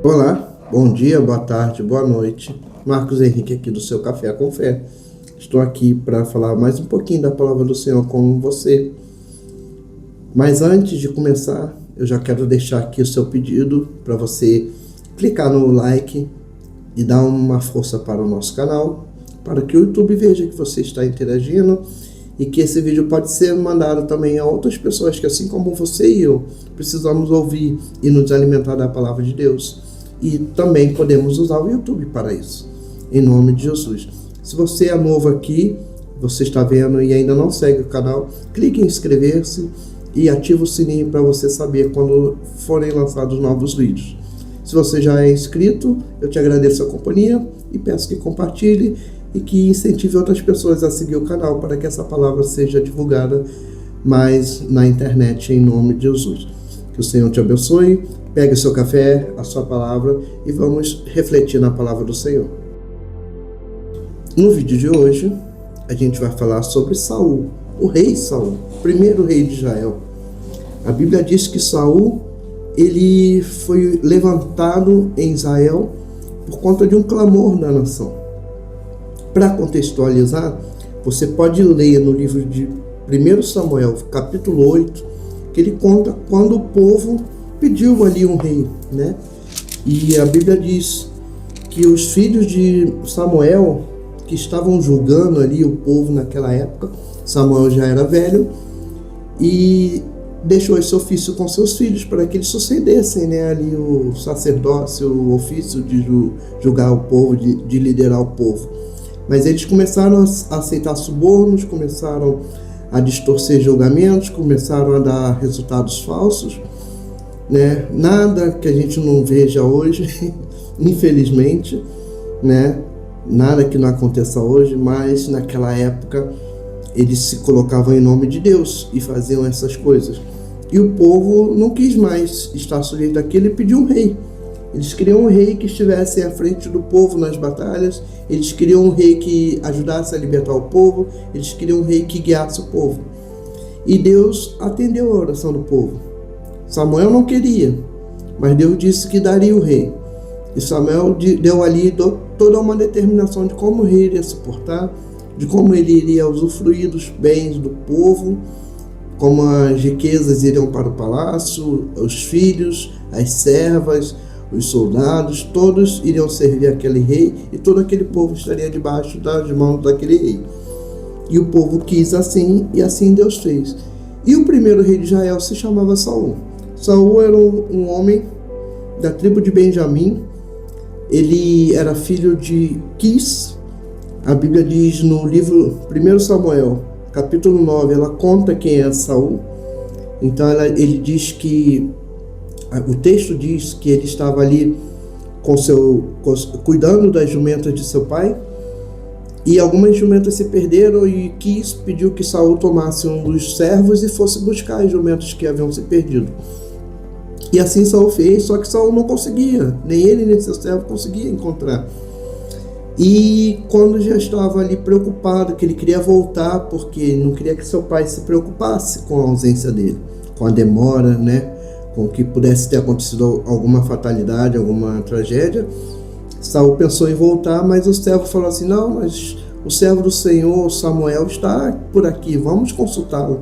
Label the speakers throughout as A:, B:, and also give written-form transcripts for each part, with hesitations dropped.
A: Olá, bom dia, boa tarde, boa noite. Marcos Henrique aqui do seu Café com Fé. Estou aqui para falar mais um pouquinho da palavra do Senhor com você. Mas antes de começar, eu já quero deixar aqui o seu pedido para você clicar no like e dar uma força para o nosso canal, para que o YouTube veja que você está interagindo e que esse vídeo pode ser mandado também a outras pessoas que, assim como você e eu, precisamos ouvir e nos alimentar da palavra de Deus. E também podemos usar o YouTube para isso, em nome de Jesus. Se você é novo aqui, você está vendo e ainda não segue o canal, clique em inscrever-se e ative o sininho para você saber quando forem lançados novos vídeos. Se você já é inscrito, eu te agradeço a companhia e peço que compartilhe e que incentive outras pessoas a seguir o canal para que essa palavra seja divulgada mais na internet, em nome de Jesus. Que o Senhor te abençoe. Pegue o seu café, a sua palavra e vamos refletir na palavra do Senhor. No vídeo de hoje, a gente vai falar sobre Saul, o rei Saul, o primeiro rei de Israel. A Bíblia diz que Saul, ele foi levantado em Israel por conta de um clamor da nação. Para contextualizar, você pode ler no livro de 1 Samuel, capítulo 8, que ele conta quando o povo pediu ali um rei, né? E a Bíblia diz que os filhos de Samuel, que estavam julgando ali o povo naquela época, Samuel já era velho, e deixou esse ofício com seus filhos para que eles sucedessem, né, ali o sacerdócio, o ofício de julgar o povo, de liderar o povo. Mas eles começaram a aceitar subornos, começaram a distorcer julgamentos, começaram a dar resultados falsos, né? Nada que a gente não veja hoje, infelizmente, né? Nada que não aconteça hoje, mas naquela época eles se colocavam em nome de Deus e faziam essas coisas. E o povo não quis mais estar sujeito àquilo e pediu um rei. Eles queriam um rei que estivesse à frente do povo nas batalhas, eles queriam um rei que ajudasse a libertar o povo, eles queriam um rei que guiasse o povo. E Deus atendeu a oração do povo. Samuel não queria, mas Deus disse que daria o rei. E Samuel deu ali toda uma determinação de como o rei iria se portar, de como ele iria usufruir dos bens do povo, como as riquezas iriam para o palácio, os filhos, as servas, os soldados, todos iriam servir aquele rei e todo aquele povo estaria debaixo das mãos daquele rei. E o povo quis assim, e assim Deus fez. E o primeiro rei de Israel se chamava Saul. Saul era um homem da tribo de Benjamim. Ele era filho de Quis. A Bíblia diz no livro 1 Samuel, capítulo 9, ela conta quem é Saul. Então ele diz que, o texto diz que ele estava ali cuidando das jumentas de seu pai, e algumas jumentas se perderam e Quis pediu que Saul tomasse um dos servos e fosse buscar as jumentas que haviam se perdido. E assim Saul fez, só que Saul não conseguia, nem ele nem seu servo conseguia encontrar. E quando já estava ali preocupado, que ele queria voltar, porque não queria que seu pai se preocupasse com a ausência dele, com a demora, né, com que pudesse ter acontecido alguma fatalidade, alguma tragédia, Saul pensou em voltar, mas o servo falou assim: não, mas o servo do Senhor, Samuel, está por aqui, vamos consultá-lo.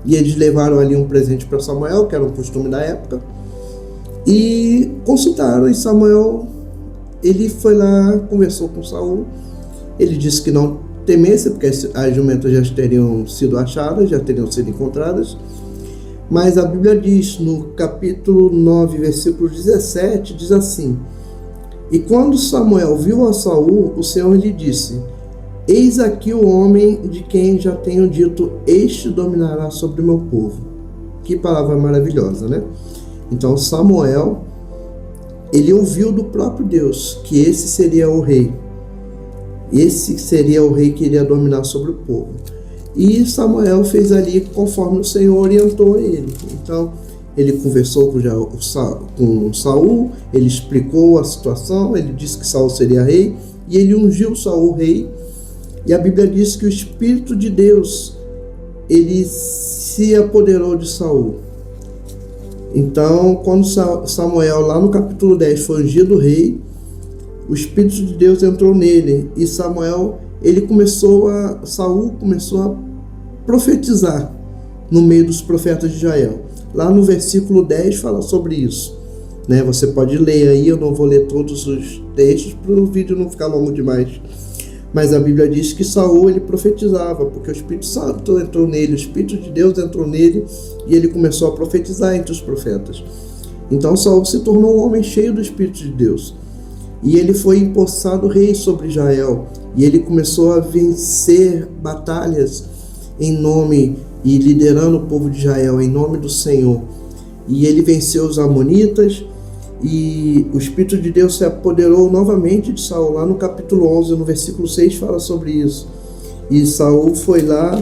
A: E eles levaram ali um presente para Samuel, que era um costume da época, e consultaram. E Samuel, ele foi lá, conversou com Saul, ele disse que não temesse, porque as jumentas já teriam sido achadas, já teriam sido encontradas. Mas a Bíblia diz, no capítulo 9, versículo 17, diz assim: e quando Samuel viu a Saul, o Senhor lhe disse: eis aqui o homem de quem já tenho dito, este dominará sobre o meu povo. Que palavra maravilhosa, né? Então Samuel, ele ouviu do próprio Deus que esse seria o rei. Esse seria o rei que iria dominar sobre o povo. E Samuel fez ali conforme o Senhor orientou ele. Então ele conversou com Saul, ele explicou a situação, ele disse que Saul seria rei, e ele ungiu Saul rei. E a Bíblia diz que o Espírito de Deus, ele se apoderou de Saul. Então, quando Samuel, lá no capítulo 10, foi ungido rei, o Espírito de Deus entrou nele, e Saul começou a profetizar no meio dos profetas de Israel. Lá no versículo 10 fala sobre isso, né? Você pode ler aí, eu não vou ler todos os textos para o vídeo não ficar longo demais. Mas a Bíblia diz que Saul, ele profetizava, porque o Espírito Santo entrou nele, o Espírito de Deus entrou nele, e ele começou a profetizar entre os profetas. Então Saul se tornou um homem cheio do Espírito de Deus. E ele foi empossado rei sobre Israel. E ele começou a vencer batalhas em nome e liderando o povo de Israel em nome do Senhor. E ele venceu os amonitas. E o Espírito de Deus se apoderou novamente de Saul. Lá no capítulo 11, no versículo 6, fala sobre isso. E Saul foi lá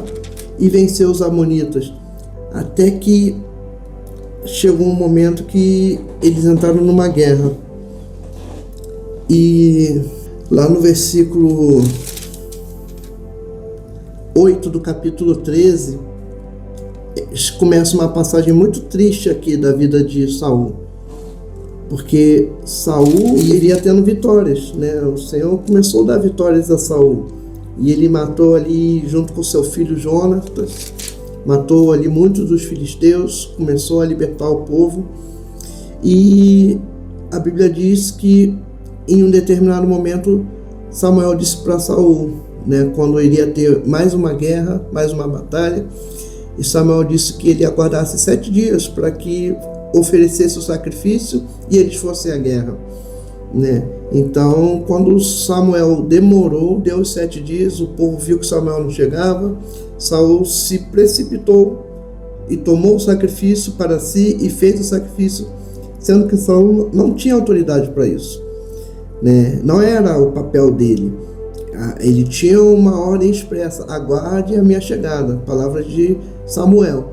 A: e venceu os amonitas. Até que chegou um momento que eles entraram numa guerra. E lá no versículo 8 do capítulo 13, começa uma passagem muito triste aqui da vida de Saul. Porque Saul iria tendo vitórias, né? O Senhor começou a dar vitórias a Saul. E ele matou ali, junto com seu filho Jonatas, matou ali muitos dos filisteus, começou a libertar o povo. E a Bíblia diz que em um determinado momento Samuel disse para Saul, né, quando iria ter mais uma guerra, mais uma batalha, e Samuel disse que ele aguardasse 7 dias para que oferecesse o sacrifício e eles fossem à guerra, né? Então, quando Samuel demorou, deu os 7 dias, o povo viu que Samuel não chegava, Saul se precipitou e tomou o sacrifício para si e fez o sacrifício, sendo que Saul não tinha autoridade para isso, né? Não era o papel dele. Ele tinha uma ordem expressa: aguarde a minha chegada, palavras de Samuel.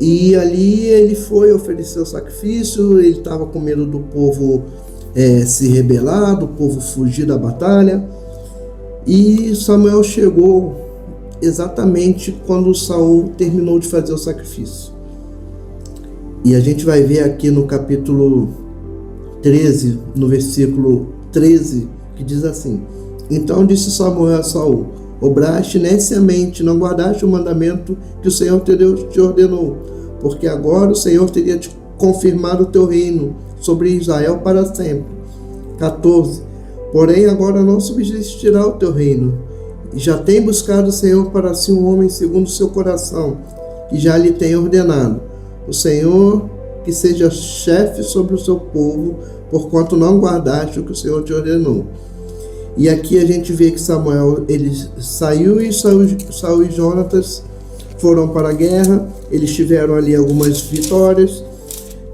A: E ali ele foi oferecer o sacrifício. Ele estava com medo do povo se rebelar, do povo fugir da batalha. E Samuel chegou exatamente quando Saul terminou de fazer o sacrifício. E a gente vai ver aqui no capítulo 13, no versículo 13, que diz assim: então disse Samuel a Saul: obraste neciamente, não guardaste o mandamento que o Senhor teu Deus te ordenou, porque agora o Senhor teria te confirmado o teu reino sobre Israel para sempre. 14. Porém agora não subsistirá o teu reino, e já tem buscado o Senhor para si um homem segundo o seu coração, e já lhe tem ordenado o Senhor que seja chefe sobre o seu povo, porquanto não guardaste o que o Senhor te ordenou. E aqui a gente vê que Samuel, ele saiu, e Saul e Jonatas foram para a guerra. Eles tiveram ali algumas vitórias,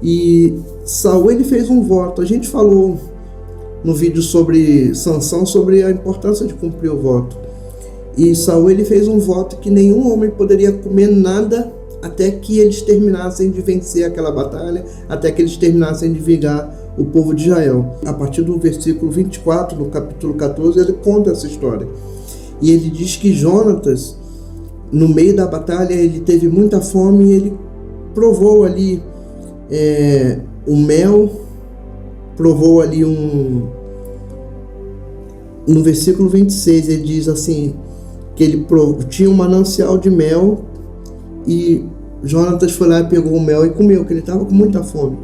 A: e Saul, ele fez um voto. A gente falou no vídeo sobre Sansão, sobre a importância de cumprir o voto. E Saul, ele fez um voto que nenhum homem poderia comer nada até que eles terminassem de vencer aquela batalha, até que eles terminassem de vingar o povo de Israel. A partir do versículo 24, no capítulo 14, ele conta essa história. E ele diz que Jonatas, no meio da batalha, ele teve muita fome e ele provou ali o mel, provou ali no versículo 26, ele diz assim, que ele tinha um manancial de mel, e Jonatas foi lá e pegou o mel e comeu, que ele estava com muita fome.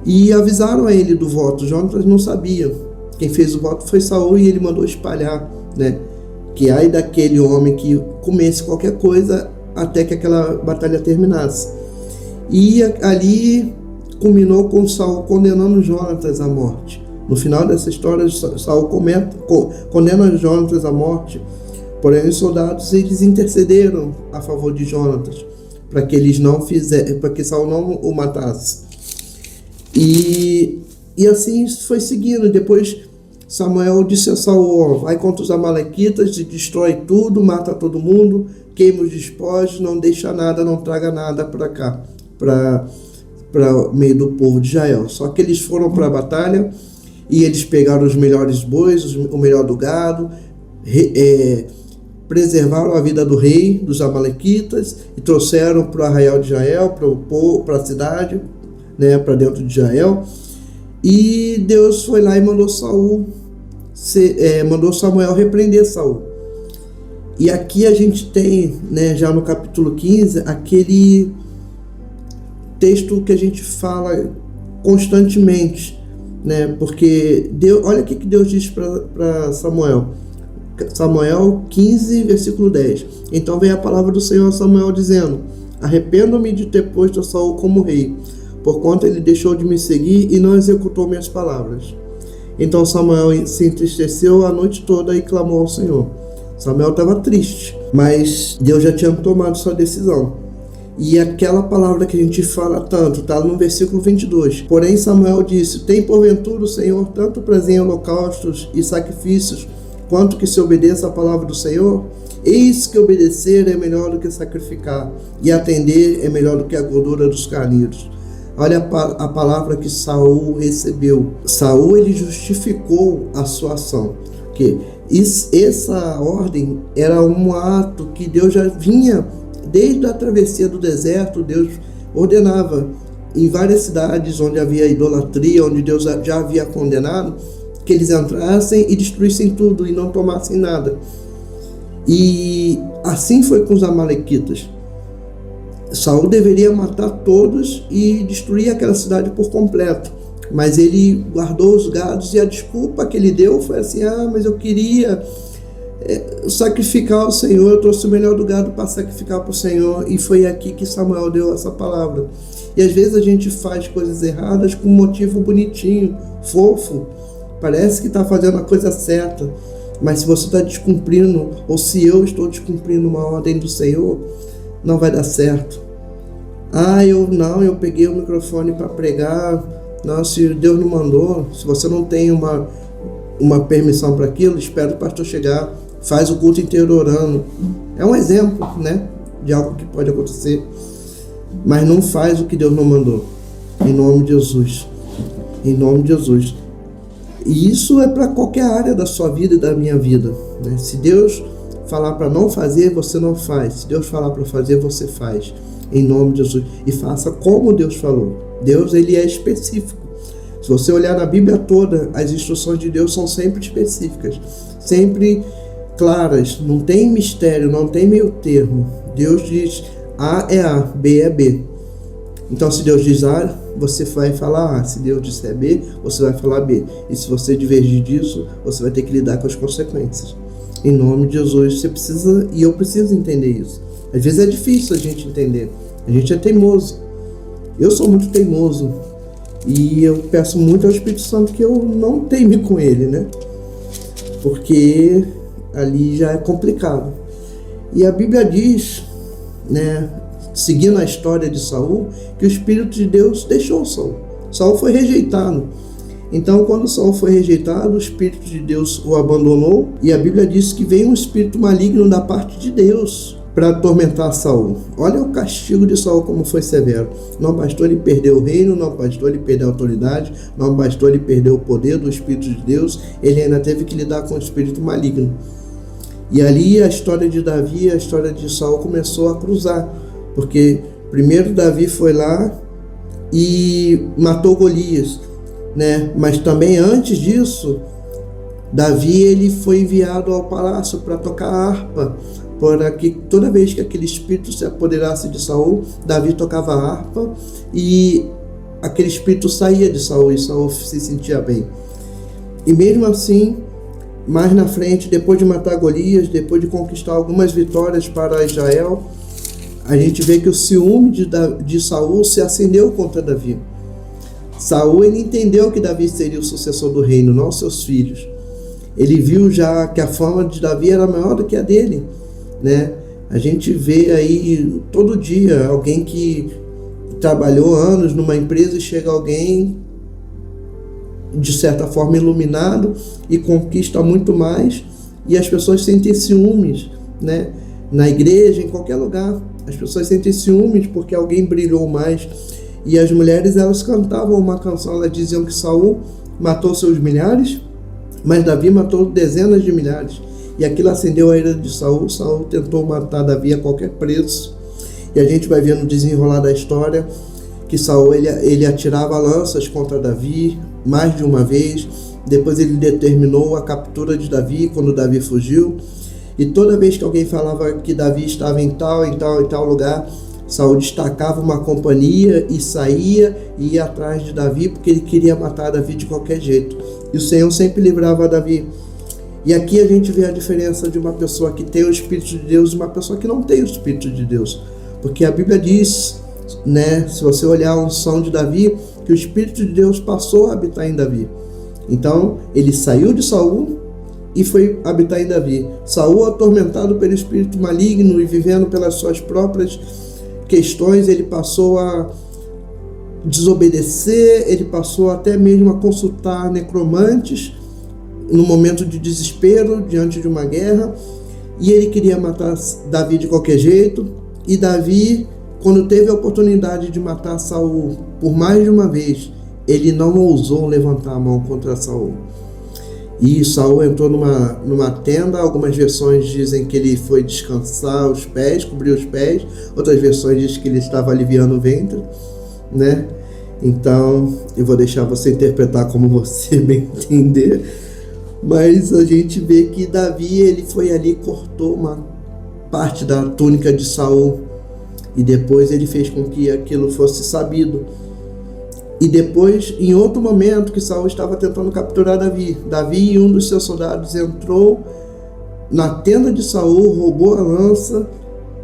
A: E avisaram a ele do voto. Jonatas não sabia. Quem fez o voto foi Saul, e ele mandou espalhar, né, que ai daquele homem que comesse qualquer coisa até que aquela batalha terminasse. E ali culminou com Saul condenando Jonatas à morte. No final dessa história, Saul condena Jonatas à morte. Porém, os soldados, eles intercederam a favor de Jonatas, para que eles não fizessem, para que Saul não o matasse. E assim foi seguindo. Depois Samuel disse a Saul: vai contra os amalequitas e destrói tudo, mata todo mundo, queima os despojos, não deixa nada, não traga nada para cá, para o meio do povo de Israel. Só que eles foram para a batalha e eles pegaram os melhores bois, o melhor do gado, preservaram a vida do rei dos amalequitas e trouxeram para o arraial de Israel, para a cidade. né, para dentro de Israel. E Deus foi lá e mandou Samuel repreender Saul. E aqui a gente tem, né, já no capítulo 15, aquele texto que a gente fala constantemente, né? Porque Deus, olha o que Deus diz para Samuel. Samuel 15, versículo 10. Então veio a palavra do Senhor a Samuel dizendo: arrependo-me de ter posto a Saul como rei, porquanto ele deixou de me seguir e não executou minhas palavras. Então Samuel se entristeceu a noite toda e clamou ao Senhor. Samuel estava triste, mas Deus já tinha tomado sua decisão. E aquela palavra que a gente fala tanto, está no versículo 22. Porém Samuel disse: tem porventura o Senhor tanto prazer em holocaustos e sacrifícios, quanto que se obedeça a palavra do Senhor? Eis que obedecer é melhor do que sacrificar, e atender é melhor do que a gordura dos carneiros. Olha a palavra que Saul recebeu. Saul, ele justificou a sua ação. Que essa ordem era um ato que Deus já vinha, desde a travessia do deserto. Deus ordenava em várias cidades onde havia idolatria, onde Deus já havia condenado, que eles entrassem e destruíssem tudo e não tomassem nada. E assim foi com os amalequitas. Saul deveria matar todos e destruir aquela cidade por completo, mas ele guardou os gados, e a desculpa que ele deu foi assim: mas eu queria sacrificar ao Senhor, eu trouxe o melhor do gado para sacrificar para o Senhor. E foi aqui que Samuel deu essa palavra. E às vezes a gente faz coisas erradas com um motivo bonitinho, fofo, parece que está fazendo a coisa certa, mas se você está descumprindo, ou se eu estou descumprindo uma ordem do Senhor, não vai dar certo. Eu peguei o microfone para pregar. Não, se Deus não mandou, se você não tem uma permissão para aquilo, espera o pastor chegar, faz o culto inteiro orando. É um exemplo, né, de algo que pode acontecer, mas não faz o que Deus não mandou. Em nome de Jesus. Em nome de Jesus. E isso é para qualquer área da sua vida e da minha vida, né? Se Deus falar para não fazer, você não faz. Se Deus falar para fazer, você faz. Em nome de Jesus. E faça como Deus falou. Deus, ele é específico. Se você olhar na Bíblia toda, as instruções de Deus são sempre específicas, sempre claras. Não tem mistério, não tem meio termo. Deus diz A é A, B é B. Então, se Deus diz A, você vai falar A. Se Deus disser B, você vai falar B. E se você divergir disso, você vai ter que lidar com as consequências. Em nome de Jesus, você precisa, e eu preciso entender isso. Às vezes é difícil a gente entender. A gente é teimoso. Eu sou muito teimoso. E eu peço muito ao Espírito Santo que eu não teime com ele, né? Porque ali já é complicado. E a Bíblia diz, né, seguindo a história de Saul, que o Espírito de Deus deixou Saul. Saul foi rejeitado. Então, quando Saul foi rejeitado, o Espírito de Deus o abandonou, e a Bíblia diz que veio um espírito maligno da parte de Deus para atormentar Saul. Olha o castigo de Saul como foi severo. Não bastou ele perder o reino, não bastou ele perder a autoridade, não bastou ele perder o poder do Espírito de Deus, ele ainda teve que lidar com o espírito maligno. E ali a história de Davi, a história de Saul começou a cruzar, porque primeiro Davi foi lá e matou Golias, né? Mas também antes disso, Davi, ele foi enviado ao palácio para tocar harpa, para que toda vez que aquele espírito se apoderasse de Saul, Davi tocava a harpa e aquele espírito saía de Saul e Saul se sentia bem. E mesmo assim, mais na frente, depois de matar Golias, depois de conquistar algumas vitórias para Israel, a gente vê que o ciúme de Saul se acendeu contra Davi. Saul, ele entendeu que Davi seria o sucessor do reino, não seus filhos. Ele viu já que a fama de Davi era maior do que a dele, né? A gente vê aí todo dia alguém que trabalhou anos numa empresa e chega alguém de certa forma iluminado e conquista muito mais, e as pessoas sentem ciúmes, né? Na igreja, em qualquer lugar, as pessoas sentem ciúmes porque alguém brilhou mais. E as mulheres, elas cantavam uma canção, elas diziam que Saul matou seus milhares, mas Davi matou dezenas de milhares. E aquilo acendeu a ira de Saul. Saul tentou matar Davi a qualquer preço. E a gente vai ver no desenrolar da história que Saul ele atirava lanças contra Davi mais de uma vez. Depois ele determinou a captura de Davi quando Davi fugiu. E toda vez que alguém falava que Davi estava em tal lugar, Saul destacava uma companhia e saía e ia atrás de Davi, porque ele queria matar Davi de qualquer jeito. E o Senhor sempre livrava Davi. E aqui a gente vê a diferença de uma pessoa que tem o Espírito de Deus e uma pessoa que não tem o Espírito de Deus. Porque a Bíblia diz, né, se você olhar a unção de Davi, que o Espírito de Deus passou a habitar em Davi. Então, ele saiu de Saul e foi habitar em Davi. Saul, atormentado pelo espírito maligno e vivendo pelas suas próprias questões, ele passou a desobedecer, ele passou até mesmo a consultar necromantes no momento de desespero, diante de uma guerra, e ele queria matar Davi de qualquer jeito. E Davi, quando teve a oportunidade de matar Saul por mais de uma vez, ele não ousou levantar a mão contra Saul. E Saul entrou numa tenda. Algumas versões dizem que ele foi descansar os pés, cobrir os pés. Outras versões dizem que ele estava aliviando o ventre, né? Então, eu vou deixar você interpretar como você bem entender. Mas a gente vê que Davi, ele foi ali, cortou uma parte da túnica de Saul. E depois ele fez com que aquilo fosse sabido. E depois, em outro momento que Saul estava tentando capturar Davi e um dos seus soldados entrou na tenda de Saul, roubou a lança,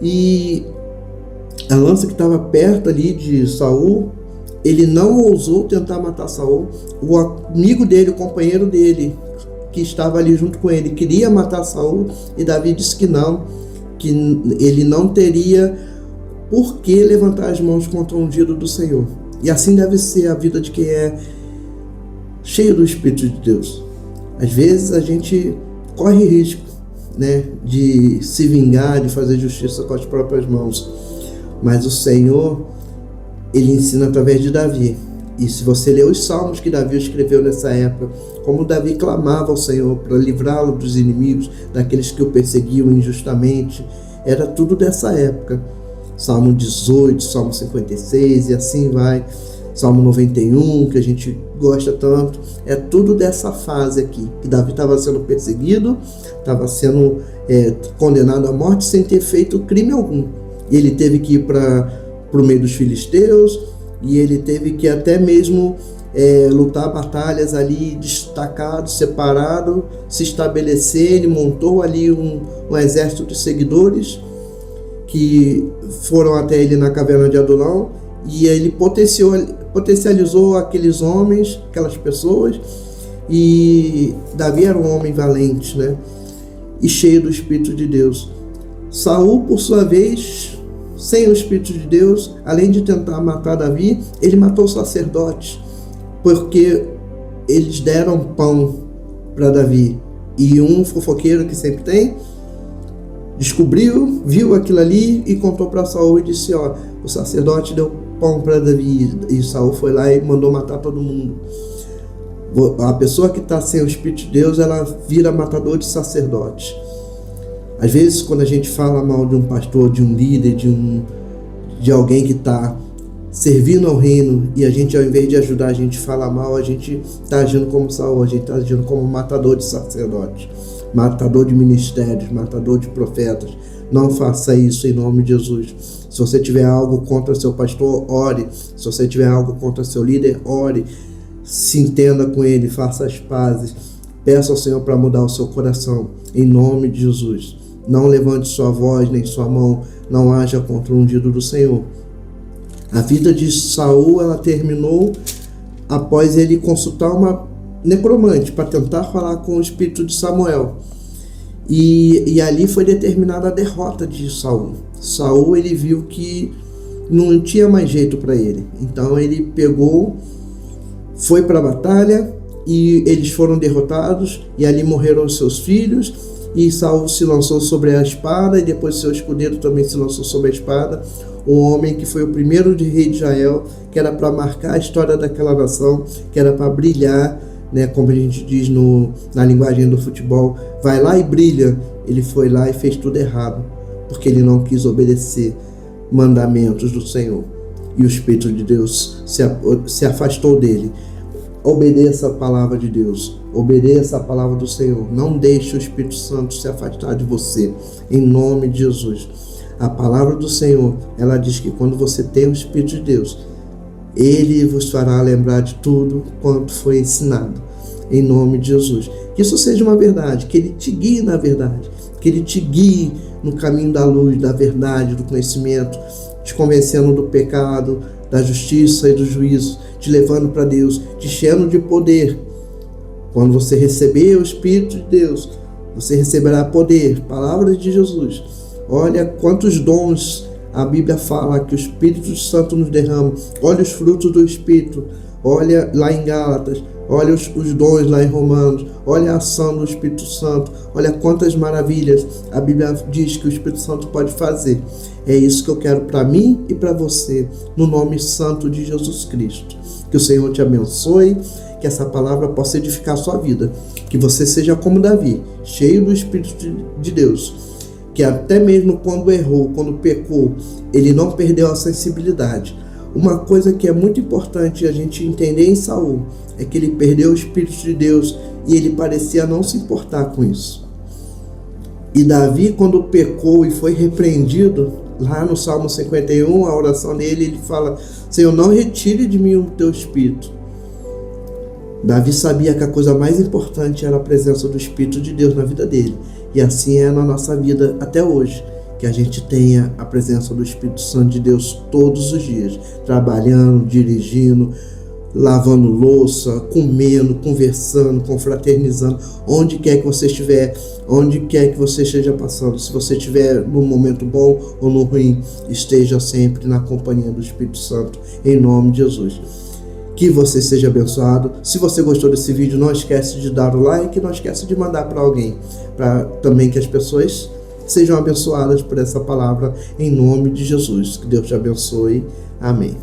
A: e a lança que estava perto ali de Saul, ele não ousou tentar matar Saul. O amigo dele, o companheiro dele, que estava ali junto com ele, queria matar Saul, e Davi disse que não, que ele não teria por que levantar as mãos contra o ungido do Senhor. E assim deve ser a vida de quem é cheio do Espírito de Deus. Às vezes a gente corre risco, né, de se vingar, de fazer justiça com as próprias mãos. Mas o Senhor, ele ensina através de Davi. E se você ler os salmos que Davi escreveu nessa época, como Davi clamava ao Senhor para livrá-lo dos inimigos, daqueles que o perseguiam injustamente, era tudo dessa época. Salmo 18, Salmo 56 e assim vai. Salmo 91, que a gente gosta tanto. É tudo dessa fase aqui, que Davi estava sendo perseguido, estava sendo condenado à morte sem ter feito crime algum. E ele teve que ir para o meio dos filisteus, e ele teve que até mesmo lutar batalhas ali, destacado, separado, se estabelecer. Ele montou ali um exército de seguidores que foram até ele na caverna de Adulão, e ele potencializou aqueles homens, aquelas pessoas. E Davi era um homem valente, né? E cheio do Espírito de Deus. Saul, por sua vez, sem o Espírito de Deus, além de tentar matar Davi, ele matou os sacerdotes, porque eles deram pão para Davi. E um fofoqueiro que sempre tem, descobriu, viu aquilo ali e contou para Saul e disse: ó, o sacerdote deu pão para Davi. E Saul foi lá e mandou matar todo mundo. A pessoa que está sem o Espírito de Deus, ela vira matador de sacerdotes. Às vezes, quando a gente fala mal de um pastor, de um líder, de alguém que está servindo ao reino, e a gente, ao invés de ajudar, a gente fala mal, a gente está agindo como Saul, a gente está agindo como matador de sacerdotes, matador de ministérios, matador de profetas. Não faça isso em nome de Jesus. Se você tiver algo contra seu pastor, ore. Se você tiver algo contra seu líder, ore. Se entenda com ele, faça as pazes. Peça ao Senhor para mudar o seu coração, em nome de Jesus. Não levante sua voz nem sua mão, não haja contra o ungido do Senhor. A vida de Saul, ela terminou após ele consultar uma necromante para tentar falar com o espírito de Samuel. E ali foi determinada a derrota de Saul. Saul, ele viu que não tinha mais jeito para ele. Então ele pegou, foi para a batalha, e eles foram derrotados, e ali morreram os seus filhos, e Saul se lançou sobre a espada, e depois seu escudeiro também se lançou sobre a espada. Um homem que foi o primeiro de rei de Israel, que era para marcar a história daquela nação, que era para brilhar, né, como a gente diz na linguagem do futebol, vai lá e brilha. Ele foi lá e fez tudo errado, porque ele não quis obedecer mandamentos do Senhor. e o Espírito de Deus se afastou dele. Obedeça a palavra de Deus, obedeça a palavra do Senhor. Não deixe o Espírito Santo se afastar de você, em nome de Jesus. A palavra do Senhor, ela diz que quando você tem o Espírito de Deus, Ele vos fará lembrar de tudo quanto foi ensinado, em nome de Jesus. Que isso seja uma verdade, que Ele te guie na verdade, que Ele te guie no caminho da luz, da verdade, do conhecimento, te convencendo do pecado, da justiça e do juízo, te levando para Deus, te enchendo de poder. Quando você receber o Espírito de Deus, você receberá poder, palavras de Jesus. Olha quantos dons a Bíblia fala que o Espírito Santo nos derrama. Olha os frutos do Espírito. Olha lá em Gálatas. Olha os dons lá em Romanos. Olha a ação do Espírito Santo. Olha quantas maravilhas a Bíblia diz que o Espírito Santo pode fazer. É isso que eu quero para mim e para você, no nome santo de Jesus Cristo. Que o Senhor te abençoe, que essa palavra possa edificar a sua vida. Que você seja como Davi, cheio do Espírito de Deus. Que até mesmo quando errou, quando pecou, ele não perdeu a sensibilidade. Uma coisa que é muito importante a gente entender em Saul é que ele perdeu o Espírito de Deus e ele parecia não se importar com isso. E Davi, quando pecou e foi repreendido, lá no Salmo 51, a oração dele, ele fala: Senhor, não retire de mim o teu Espírito. Davi sabia que a coisa mais importante era a presença do Espírito de Deus na vida dele. E assim é na nossa vida até hoje, que a gente tenha a presença do Espírito Santo de Deus todos os dias, trabalhando, dirigindo, lavando louça, comendo, conversando, confraternizando, onde quer que você estiver, onde quer que você esteja passando. Se você estiver no momento bom ou no ruim, esteja sempre na companhia do Espírito Santo, em nome de Jesus. Que você seja abençoado. Se você gostou desse vídeo, não esquece de dar o like, não esquece de mandar para alguém, para também que as pessoas sejam abençoadas por essa palavra, em nome de Jesus. Que Deus te abençoe. Amém.